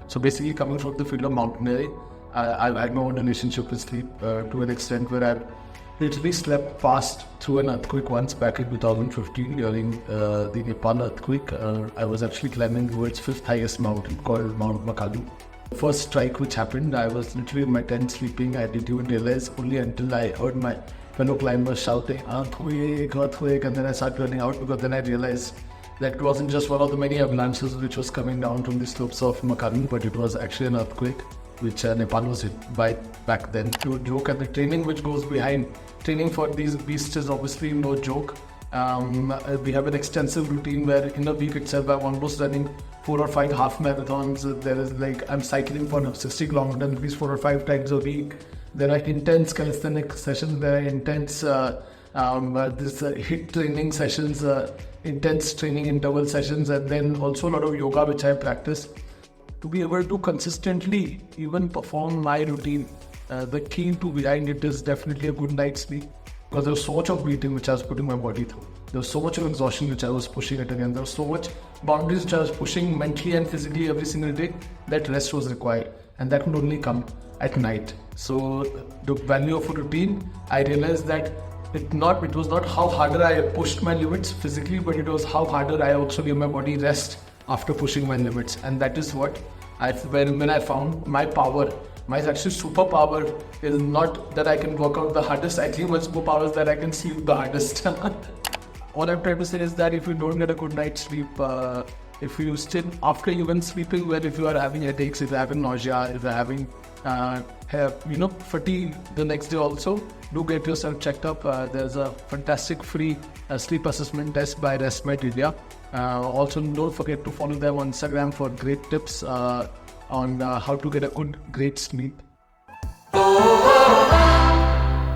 So basically, coming from the field of mountaineering, I've had my own relationship with sleep to an extent where I've literally slept fast through an earthquake once back in 2015 during the Nepal earthquake. I was actually climbing the world's fifth highest mountain called Mount Makalu. The first strike which happened, I was literally in my tent sleeping. I didn't even realize only until I heard my fellow climbers shouting, earthquake, earthquake, and then I started running out because then I realized that it wasn't just one of the many avalanches which was coming down from the slopes of Makalu, but it was actually an earthquake which Nepal was hit by back then. To joke at the training which goes behind training for these beasts is obviously no joke. We have an extensive routine where in a week itself I'm almost running 4 or 5 half marathons. There is I'm cycling for 60 kilometers at least 4 or 5 times a week. There are intense calisthenic sessions, there are intense HIIT training sessions, intense training interval sessions, and then also a lot of yoga which I practice. To be able to consistently even perform my routine, the key to behind it is definitely a good night's sleep. Because there was so much of beating which I was putting my body through. There was so much of exhaustion which I was pushing it again. There was so much boundaries which I was pushing mentally and physically every single day that rest was required. And that could only come at night. So the value of a routine, I realized that it was not how harder I pushed my limits physically, but it was how harder I also gave my body rest after pushing my limits. And that is what when I found my power. My actual superpower is not that I can work out the hardest. I think my superpower is that I can sleep the hardest. All I'm trying to say is that if you don't get a good night's sleep, if you still, after you've been sleeping well, if you are having headaches, if you're having nausea, if you're having fatigue the next day also, do get yourself checked up. There's a fantastic free sleep assessment test by RestMed India. Also, don't forget to follow them on Instagram for great tips on how to get a great sleep.